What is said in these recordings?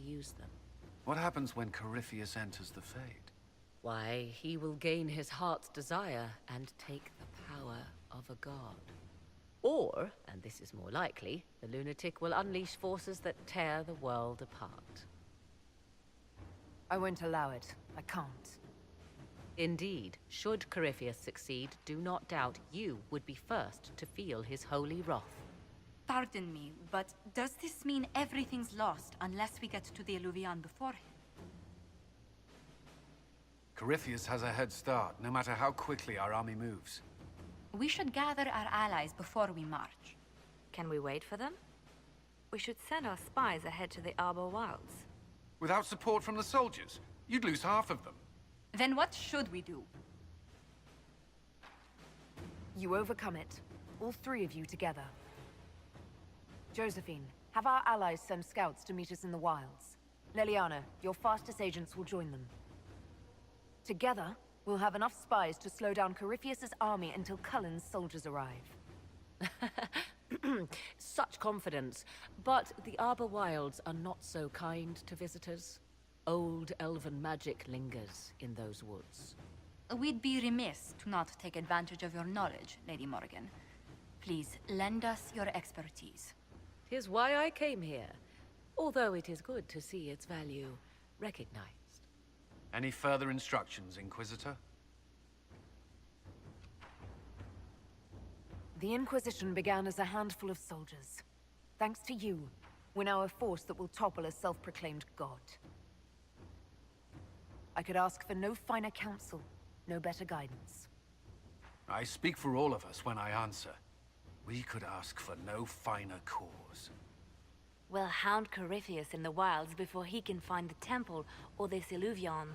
use them. What happens when Corypheus enters the Fade? Why, he will gain his heart's desire and take the power of a god. Or, and this is more likely, the lunatic will unleash forces that tear the world apart. I won't allow it. I can't. Indeed, should Corypheus succeed, do not doubt you would be first to feel his holy wrath. Pardon me, but does this mean everything's lost unless we get to the Illuvian before him? Corypheus has a head start, no matter how quickly our army moves. We should gather our allies before we march. Can we wait for them? We should send our spies ahead to the Arbor Wilds. Without support from the soldiers, you'd lose half of them. Then what should we do? You overcome it. All three of you together. Josephine, have our allies send scouts to meet us in the wilds. Leliana, your fastest agents will join them. Together, we'll have enough spies to slow down Corypheus's army until Cullen's soldiers arrive. Such confidence, but the Arbor Wilds are not so kind to visitors. Old elven magic lingers in those woods. We'd be remiss to not take advantage of your knowledge, Lady Morgan. Please, lend us your expertise. 'Tis why I came here, although it is good to see its value recognized. Any further instructions, Inquisitor? The Inquisition began as a handful of soldiers. Thanks to you, we're now a force that will topple a self-proclaimed god. I could ask for no finer counsel, no better guidance. I speak for all of us when I answer. We could ask for no finer cause. We'll hound Corypheus in the wilds before he can find the temple or this Illuvion.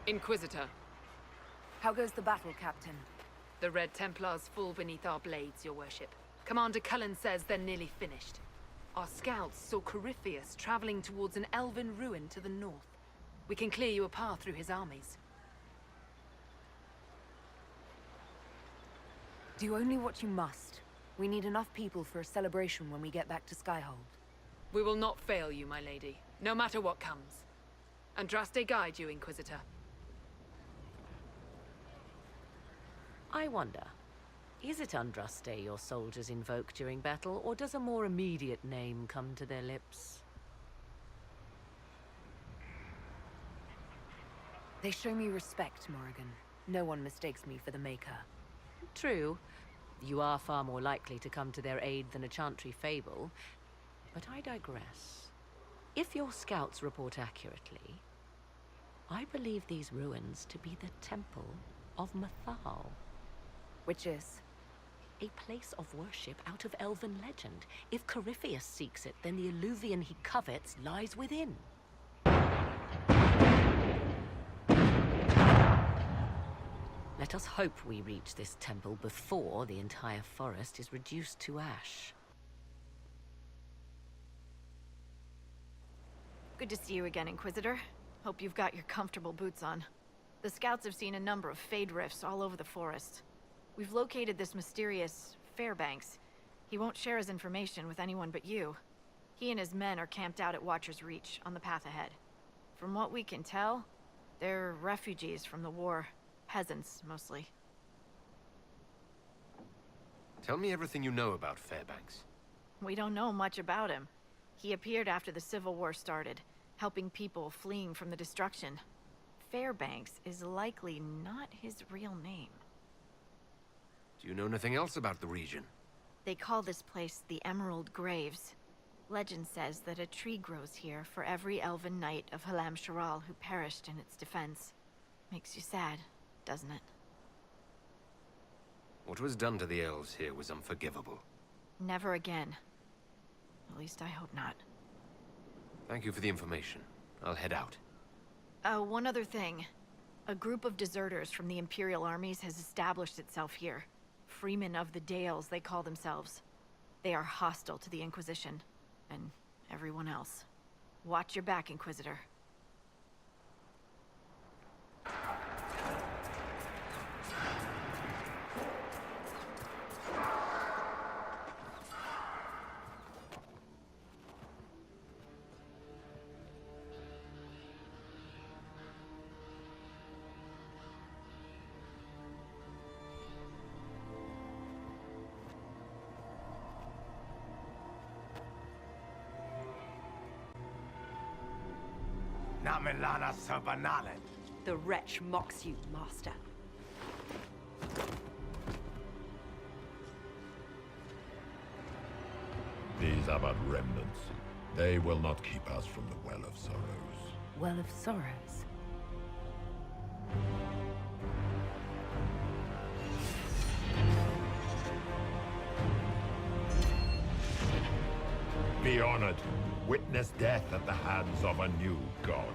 Inquisitor, How goes the battle, Captain? the Red Templars fall beneath our blades, your worship. Commander Cullen says they're nearly finished. Our scouts saw Corypheus traveling towards an elven ruin to the north. We can clear you a path through his armies. Do only what you must. We need enough people for a celebration when we get back to Skyhold. We will not fail you, my lady, no matter what comes. Andraste guide you, Inquisitor. I wonder, is it Andraste your soldiers invoke during battle, or does a more immediate name come to their lips? They show me respect, Morrigan. No one mistakes me for the Maker. True. You are far more likely to come to their aid than a Chantry fable. But I digress. If your scouts report accurately, I believe these ruins to be the Temple of Mathal. Which is? A place of worship out of elven legend. If Corypheus seeks it, then the Illuvian he covets lies within. Let us hope we reach this temple before the entire forest is reduced to ash. Good to see you again, Inquisitor. Hope you've got your comfortable boots on. The scouts have seen a number of fade rifts all over the forest. We've located this mysterious Fairbanks. He won't share his information with anyone but you. He and his men are camped out at Watcher's Reach, on the path ahead. From what we can tell, they're refugees from the war. Peasants, mostly. Tell me everything you know about Fairbanks. We don't know much about him. He appeared after the Civil War started, helping people fleeing from the destruction. Fairbanks is likely not his real name. Do you know anything else about the region? They call this place the Emerald Graves. Legend says that a tree grows here for every elven knight of Halam Sharal who perished in its defense. Makes you sad, doesn't it? What was done to the elves here was unforgivable. Never again. At least I hope not. Thank you for the information. I'll head out. One other thing. A group of deserters from the Imperial armies has established itself here. Freemen of the Dales, they call themselves. They are hostile to the Inquisition, and everyone else. Watch your back, Inquisitor. Namilana Sabanale. The wretch mocks you, Master. These are but remnants. They will not keep us from the Well of Sorrows. Well of Sorrows. Be honored. Witness death at the hands of a new god.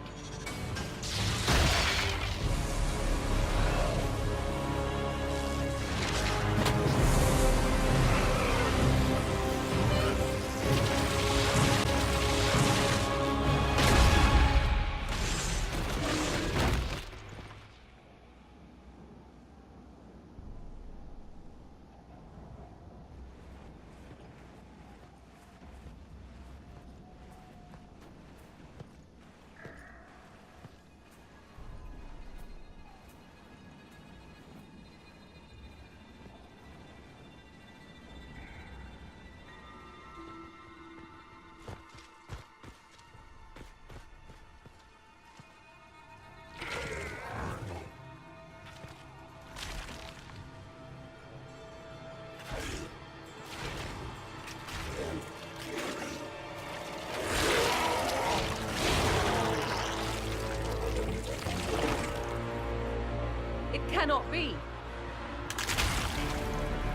Cannot be!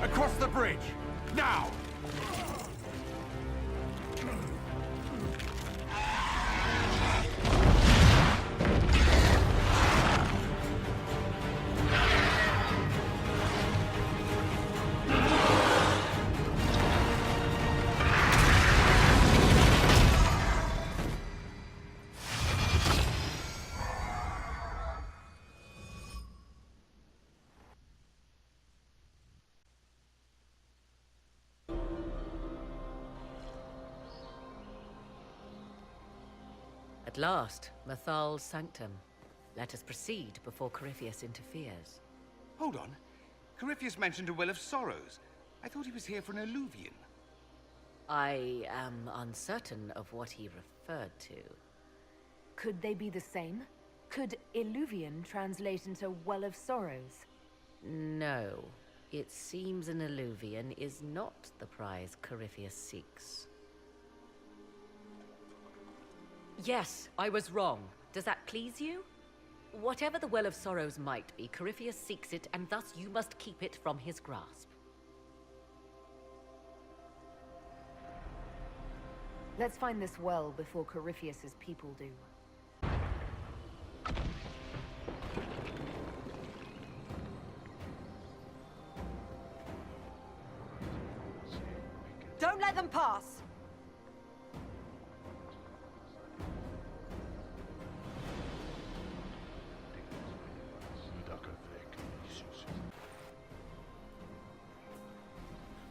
Across the bridge! Now! At last, Mathal's sanctum. Let us proceed before Corypheus interferes. Hold on. Corypheus mentioned a Well of Sorrows. I thought he was here for an Illuvian. I am uncertain of what he referred to. Could they be the same? Could Illuvian translate into Well of Sorrows? No. It seems an Illuvian is not the prize Corypheus seeks. Yes, I was wrong. Does that please you? Whatever the Well of Sorrows might be, Corypheus seeks it, and thus you must keep it from his grasp. Let's find this well before Corypheus's people do. Don't let them pass!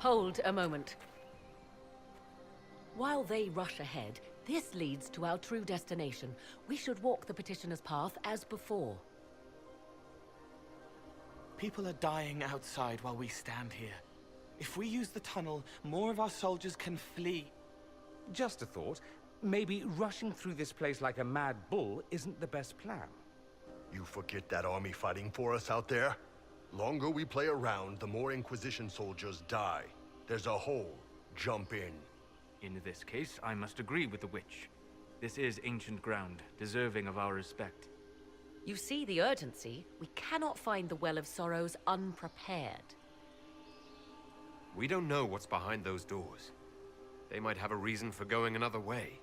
Hold a moment. While they rush ahead, this leads to our true destination. We should walk the petitioner's path as before. People are dying outside while we stand here. If we use the tunnel, more of our soldiers can flee. Just a thought. Maybe rushing through this place like a mad bull isn't the best plan. You forget that army fighting for us out there? Longer we play around, the more Inquisition soldiers die. There's a hole. Jump in. In this case, I must agree with the witch. This is ancient ground, deserving of our respect. You see the urgency? We cannot find the Well of Sorrows unprepared. We don't know what's behind those doors. They might have a reason for going another way.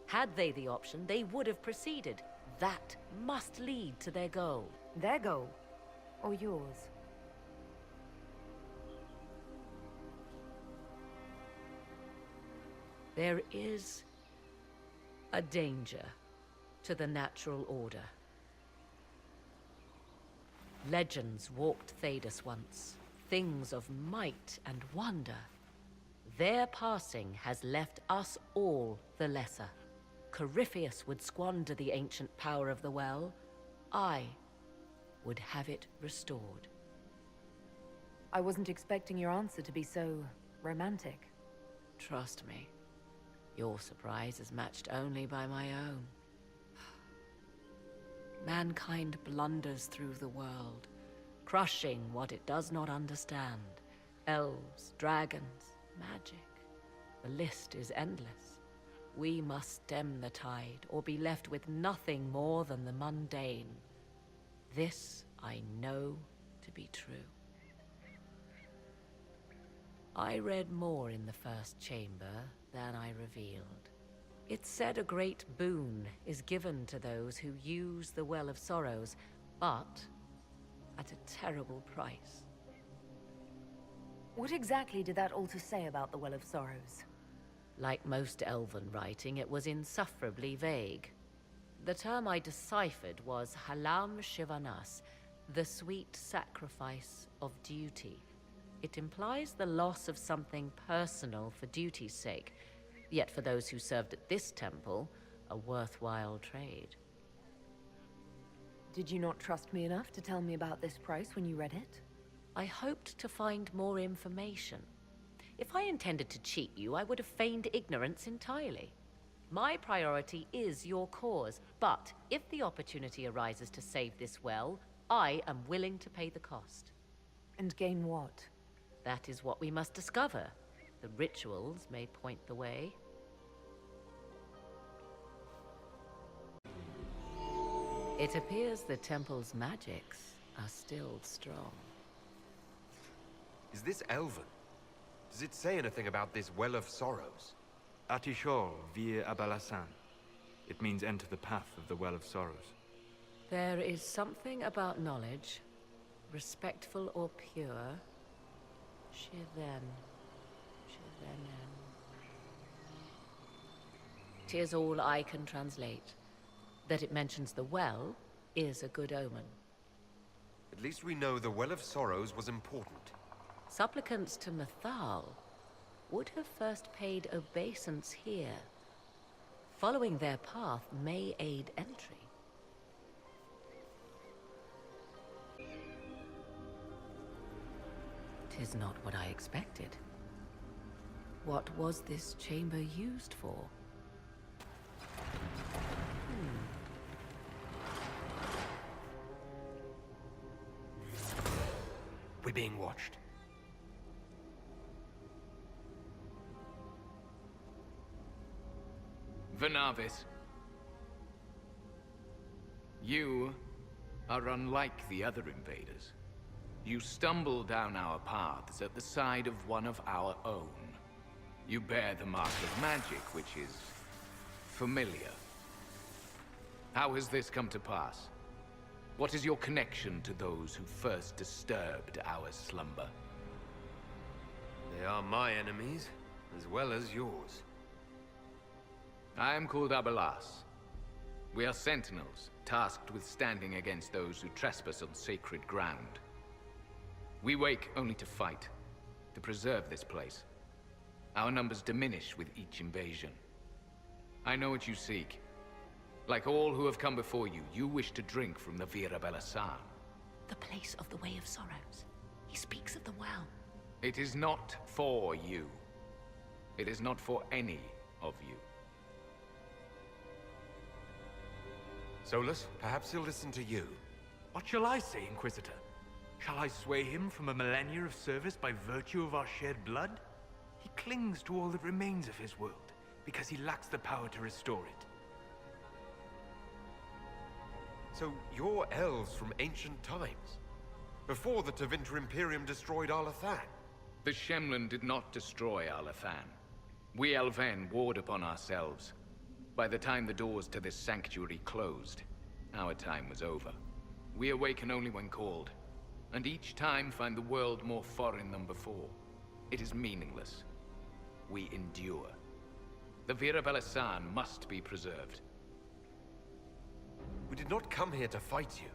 Had they the option, they would have proceeded. That must lead to their goal. Their goal? Or yours? There is a danger to the natural order. Legends walked Thedas once, things of might and wonder. Their passing has left us all the lesser. Corypheus would squander the ancient power of the well. I would have it restored. I wasn't expecting your answer to be so romantic. Trust me, your surprise is matched only by my own. Mankind blunders through the world, crushing what it does not understand. Elves, dragons, magic. The list is endless. We must stem the tide, or be left with nothing more than the mundane. This I know to be true. I read more in the first chamber than I revealed. It said a great boon is given to those who use the Well of Sorrows, but at a terrible price. What exactly did that altar say about the Well of Sorrows? Like most elven writing, it was insufferably vague. The term I deciphered was Halam Shivanas, the sweet sacrifice of duty. It implies the loss of something personal for duty's sake, yet for those who served at this temple, a worthwhile trade. Did you not trust me enough to tell me about this price when you read it? I hoped to find more information. If I intended to cheat you, I would have feigned ignorance entirely. My priority is your cause, but if the opportunity arises to save this well, I am willing to pay the cost. And gain what? That is what we must discover. The rituals may point the way. It appears the temple's magics are still strong. Is this Elven? Does it say anything about this Well of Sorrows? Atishor vir Abalasan. It means enter the path of the Well of Sorrows. There is something about knowledge, respectful or pure. Shiven. 'Tis all I can translate. That it mentions the well is a good omen. At least we know the Well of Sorrows was important. Supplicants to Mathal would have first paid obeisance here. Following their path may aid entry. Tis not what I expected. What was this chamber used for? We're being watched. Vernavis, You are unlike the other invaders. You stumble down our paths at the side of one of our own. You bear the mark of magic, which is familiar. How has this come to pass? What is your connection to those who first disturbed our slumber? They are my enemies, as well as yours. I am called Abelas. We are sentinels, tasked with standing against those who trespass on sacred ground. We wake only to fight, to preserve this place. Our numbers diminish with each invasion. I know what you seek. Like all who have come before you, you wish to drink from the Vira Belasan. The place of the Way of Sorrows. He speaks of the well. It is not for you. It is not for any of you. Solus, perhaps he'll listen to you. What shall I say, Inquisitor? Shall I sway him from a millennia of service by virtue of our shared blood? He clings to all that remains of his world, because he lacks the power to restore it. So you're elves from ancient times? Before the Tevinter Imperium destroyed Arlathan? The Shemlen did not destroy Arlathan. We Elven warred upon ourselves. By the time the doors to this sanctuary closed, our time was over. We awaken only when called, and each time find the world more foreign than before. It is meaningless. We endure. The Vira Belasan must be preserved. We did not come here to fight you,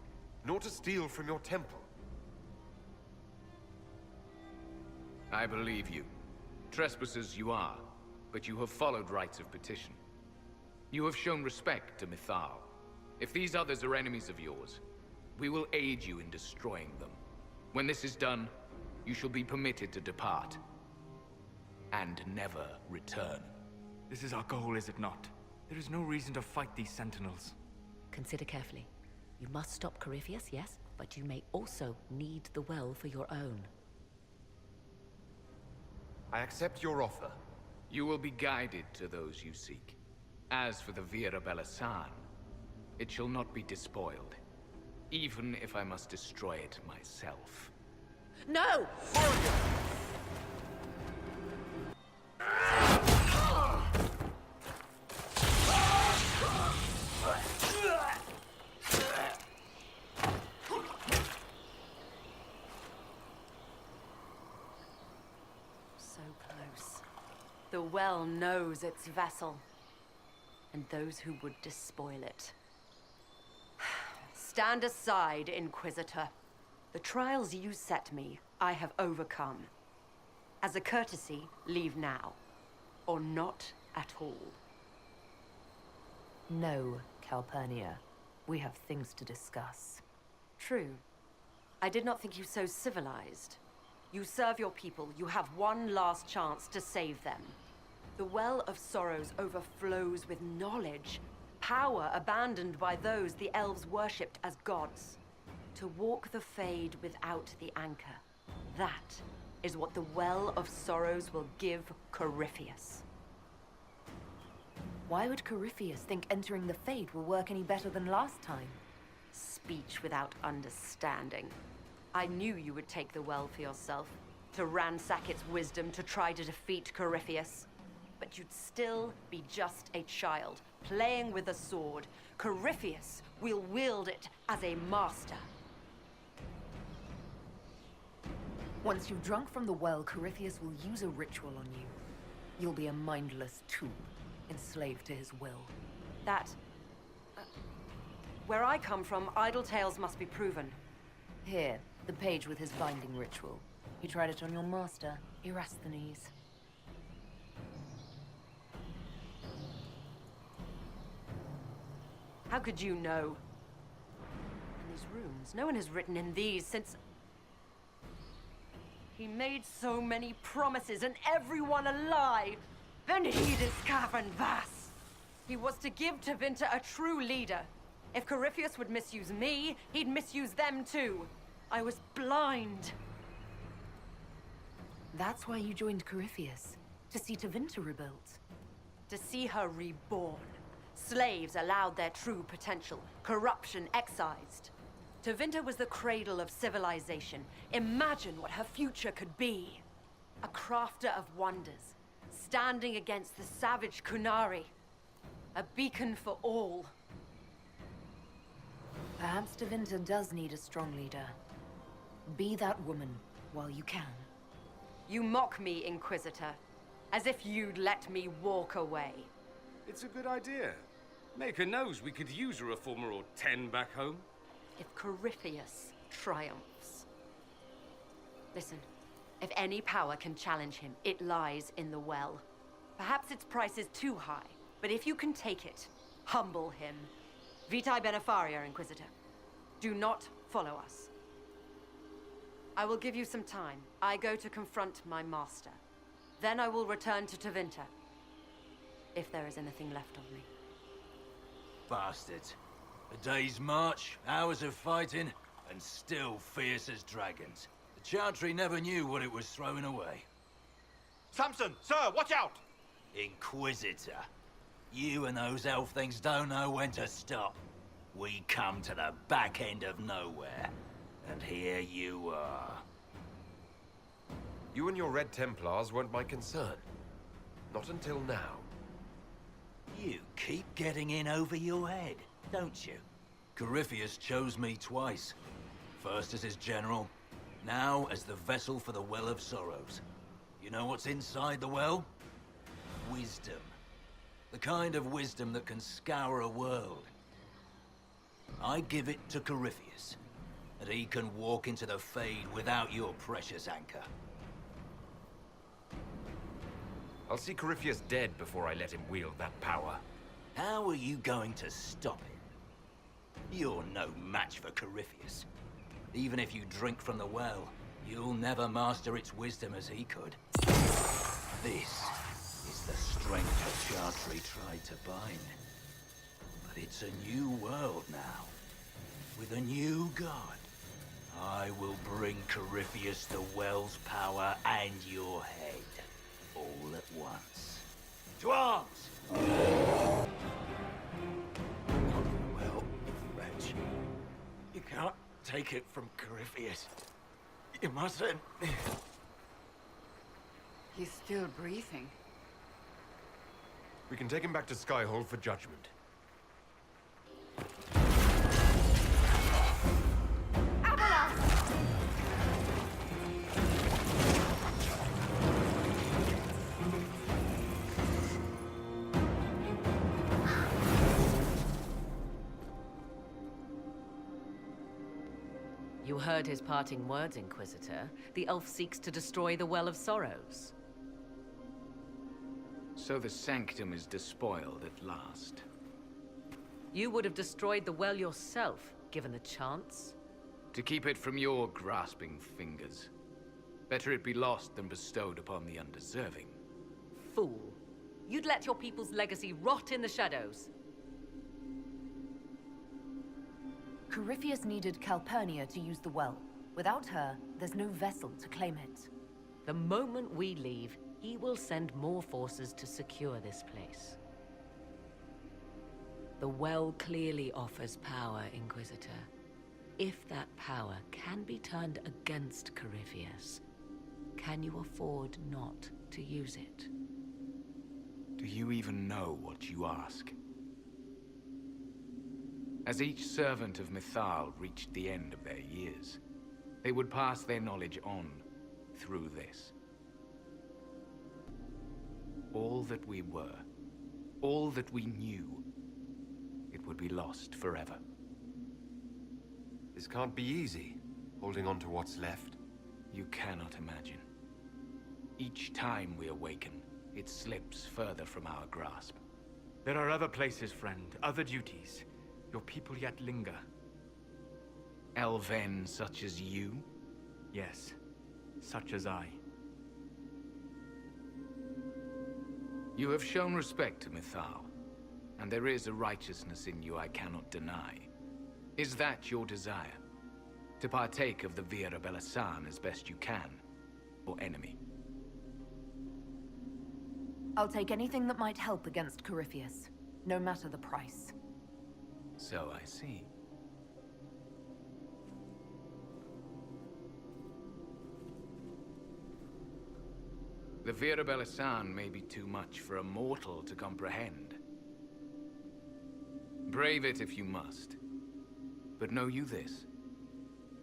nor to steal from your temple. I believe you. Trespassers you are, but you have followed rites of petition. You have shown respect to Mythal. If these others are enemies of yours, we will aid you in destroying them. When this is done, you shall be permitted to depart. And never return. This is our goal, is it not? There is no reason to fight these sentinels. Consider carefully. You must stop Corypheus, yes, but you may also need the well for your own. I accept your offer. You will be guided to those you seek. As for the Vira Belasan, it shall not be despoiled, even if I must destroy it myself. No! So close. The well knows its vessel, and those who would despoil it. Stand aside, Inquisitor. The trials you set me, I have overcome. As a courtesy, leave now. Or not at all. No, Calpurnia. We have things to discuss. True. I did not think you so civilized. You serve your people. You have one last chance to save them. The Well of Sorrows overflows with knowledge. Power abandoned by those the elves worshipped as gods. To walk the Fade without the anchor. That is what the Well of Sorrows will give Corypheus. Why would Corypheus think entering the Fade will work any better than last time? Speech without understanding. I knew you would take the well for yourself. To ransack its wisdom, to try to defeat Corypheus. But you'd still be just a child, playing with a sword. Corypheus will wield it as a master. Once you've drunk from the well, Corypheus will use a ritual on you. You'll be a mindless tool, enslaved to his will. Where I come from, idle tales must be proven. Here, the page with his binding ritual. He tried it on your master, Erasthenes. How could you know? And these runes, no one has written in these since... He made so many promises, and everyone alive! Venidus Cavern Vas! He was to give Tevinter a true leader. If Corypheus would misuse me, he'd misuse them too. I was blind. That's why you joined Corypheus, to see Tevinter rebuilt. To see her reborn. Slaves allowed their true potential, corruption excised. Tevinter was the cradle of civilization. Imagine what her future could be. A crafter of wonders, standing against the savage Kunari. A beacon for all. Perhaps Tevinter does need a strong leader. Be that woman while you can. You mock me, Inquisitor, as if you'd let me walk away. It's a good idea. Maker knows we could use a reformer or 10 back home. If Corypheus triumphs. Listen, if any power can challenge him, it lies in the well. Perhaps its price is too high, but if you can take it, humble him. Vitae Benefaria, Inquisitor. Do not follow us. I will give you some time. I go to confront my master. Then I will return to Tevinter. If there is anything left of me. Bastards. A day's march, hours of fighting, and still fierce as dragons. The Chantry never knew what it was throwing away. Samson, sir, watch out! Inquisitor. You and those elf things don't know when to stop. We come to the back end of nowhere. And here you are. You and your Red Templars weren't my concern. Not until now. You keep getting in over your head, don't you? Corypheus chose me twice. First as his general, now as the vessel for the Well of Sorrows. You know what's inside the well? Wisdom. The kind of wisdom that can scour a world. I give it to Corypheus, and he can walk into the Fade without your precious anchor. I'll see Corypheus dead before I let him wield that power. How are you going to stop him? You're no match for Corypheus. Even if you drink from the well, you'll never master its wisdom as he could. This is the strength the Chantry tried to bind. But it's a new world now, with a new god. I will bring Corypheus the well's power and your head, all at once. To arms! Well, wretch. You can't take it from Corypheus. You mustn't. He's still breathing. We can take him back to Skyhold for judgment. You heard his parting words, Inquisitor. The elf seeks to destroy the Well of Sorrows. So the Sanctum is despoiled at last. You would have destroyed the well yourself, given the chance. To keep it from your grasping fingers. Better it be lost than bestowed upon the undeserving. Fool. You'd let your people's legacy rot in the shadows. Corypheus needed Calpurnia to use the well. Without her, there's no vessel to claim it. The moment we leave, he will send more forces to secure this place. The well clearly offers power, Inquisitor. If that power can be turned against Corypheus, can you afford not to use it? Do you even know what you ask? As each servant of Mythal reached the end of their years, they would pass their knowledge on through this. All that we were, all that we knew, it would be lost forever. This can't be easy, holding on to what's left. You cannot imagine. Each time we awaken, it slips further from our grasp. There are other places, friend, other duties. Your people yet linger. Elven such as you? Yes, such as I. You have shown respect to Mythal, and there is a righteousness in you I cannot deny. Is that your desire? To partake of the Vira Belasan as best you can, or enemy? I'll take anything that might help against Corypheus. no matter the price. So I see. The fear of Elisan may be too much for a mortal to comprehend. Brave it if you must. But know you this.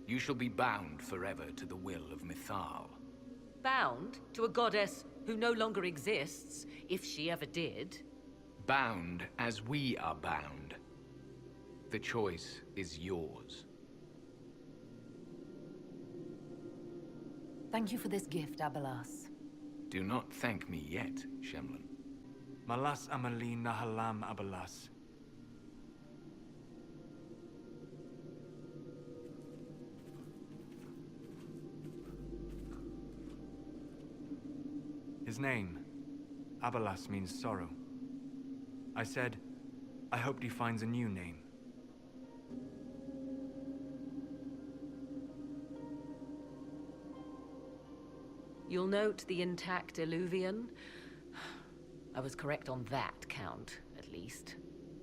You shall be bound forever to the will of Mythal. Bound to a goddess who no longer exists, if she ever did. Bound as we are bound. The choice is yours. Thank you for this gift, Abelas. Do not thank me yet, Shemlin. Malas Amalin Nahalam Abalas. His name, Abalas, means sorrow. I said, I hoped he finds a new name. You'll note the intact Illuvian. I was correct on that count, at least.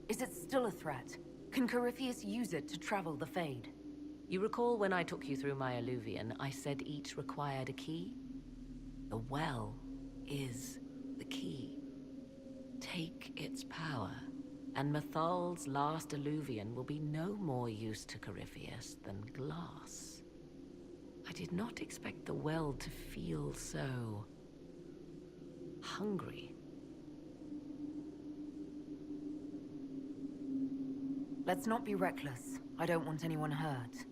Is it still a threat? Can Corypheus use it to travel the Fade? You recall when I took you through my Illuvian, I said each required a key? The well is the key. Take its power, and Mythal's last Illuvian will be no more use to Corypheus than glass. I did not expect the well to feel so hungry. Let's not be reckless. I don't want anyone hurt.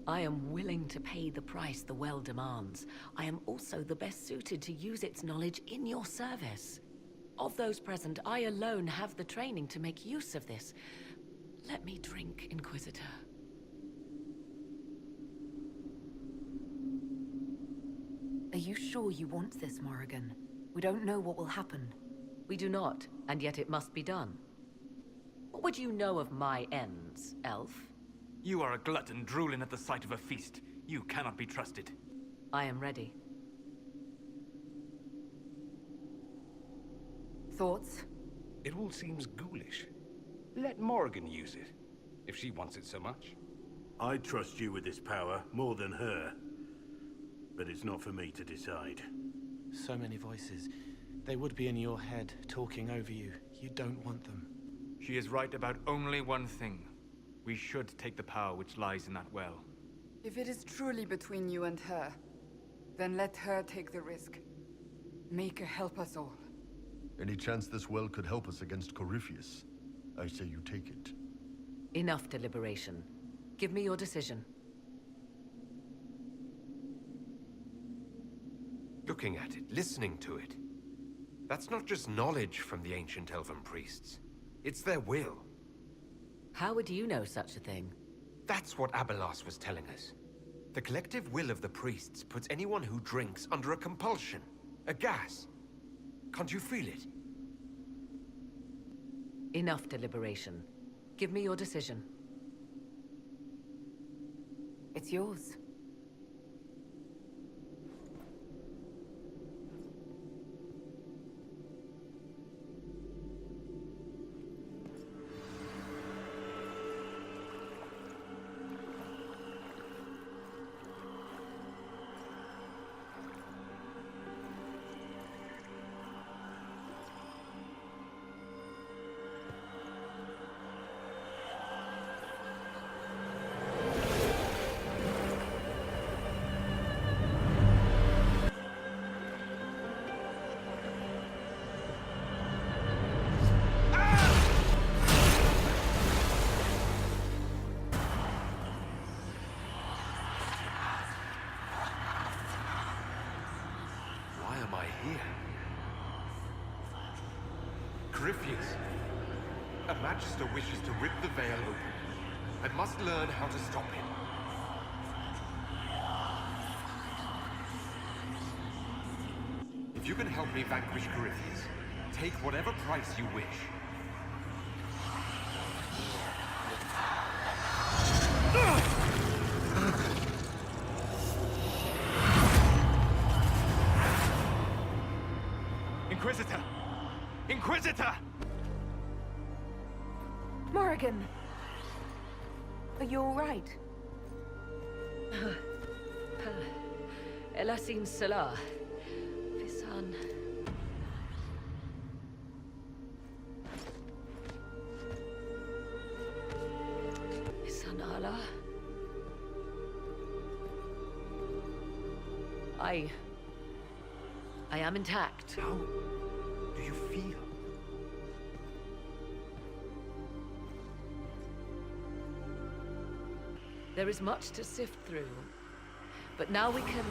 I am willing to pay the price the well demands. I am also the best suited to use its knowledge in your service. Of those present, I alone have the training to make use of this. Let me drink, Inquisitor. Are you sure you want this, Morrigan? We don't know what will happen. We do not, and yet it must be done. What would you know of my ends, elf? You are a glutton drooling at the sight of a feast. You cannot be trusted. I am ready. Thoughts? It all seems ghoulish. Let Morrigan use it, if she wants it so much. I trust you with this power more than her. But it's not for me to decide. So many voices. They would be in your head, talking over you. You don't want them. She is right about only one thing. We should take the power which lies in that well. If it is truly between you and her, then let her take the risk. Make her help us all. Any chance this well could help us against Corypheus? I say you take it. Enough deliberation. Give me your decision. Looking at it, listening to it. That's not just knowledge from the ancient elven priests. It's their will. How would you know such a thing? That's what Abelas was telling us. The collective will of the priests puts anyone who drinks under a compulsion, a gas. Can't you feel it? Enough deliberation. Give me your decision. It's yours. Corypheus. A Magister wishes to rip the veil open. I must learn how to stop him. If you can help me vanquish Corypheus, take whatever price you wish. Inquisitor! Inquisitor! Morrigan! Are you all right? Elasin Salah. Visan. Visan Allah. I am intact. How do you feel? There is much to sift through, but now we can...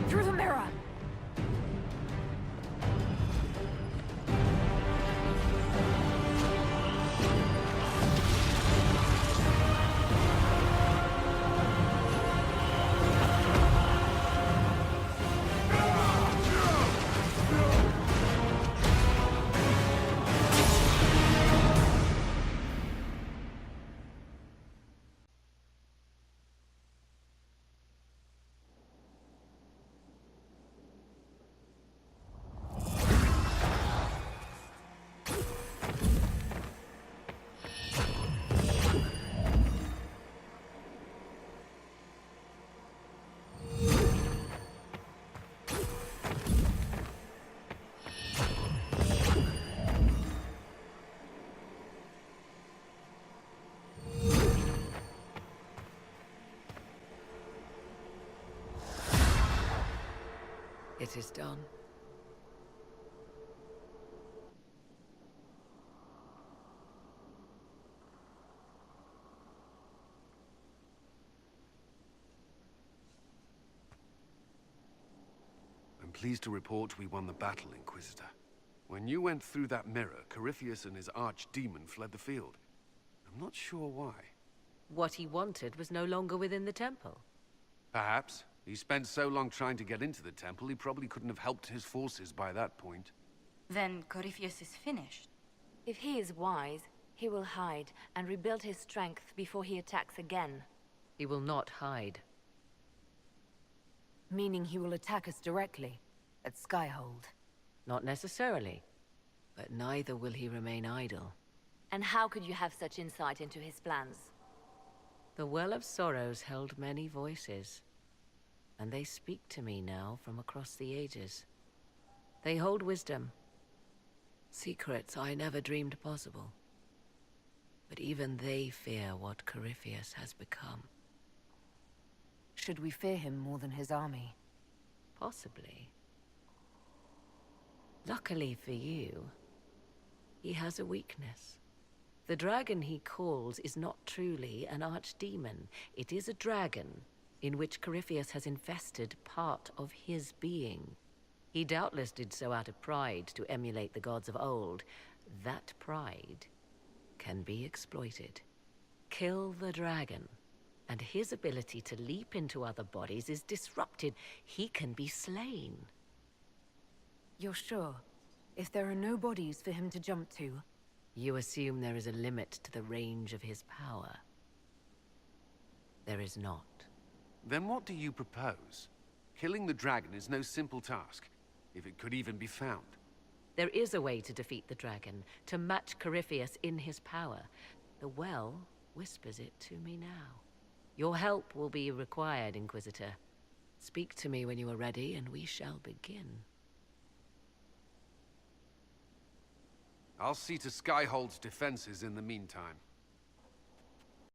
Through the mirror! It is done. I'm pleased to report we won the battle, Inquisitor. When you went through that mirror, Corypheus and his archdemon fled the field. I'm not sure why. What he wanted was no longer within the temple. Perhaps. He spent so long trying to get into the temple, he probably couldn't have helped his forces by that point. Then Corypheus is finished. If he is wise, he will hide and rebuild his strength before he attacks again. He will not hide. Meaning he will attack us directly, at Skyhold. Not necessarily. But neither will he remain idle. And how could you have such insight into his plans? The Well of Sorrows held many voices. And they speak to me now from across the ages. They hold wisdom. Secrets I never dreamed possible. But even they fear what Corypheus has become. Should we fear him more than his army? Possibly. Luckily for you, he has a weakness. The dragon he calls is not truly an archdemon. It is a dragon in which Corypheus has infested part of his being. He doubtless did so out of pride to emulate the gods of old. That pride can be exploited. Kill the dragon, and his ability to leap into other bodies is disrupted. He can be slain. You're sure? If there are no bodies for him to jump to? You assume there is a limit to the range of his power. There is not. Then what do you propose? Killing the dragon is no simple task, if it could even be found. There is a way to defeat the dragon, to match Corypheus in his power. The well whispers it to me now. Your help will be required, Inquisitor. Speak to me when you are ready, and we shall begin. I'll see to Skyhold's defenses in the meantime.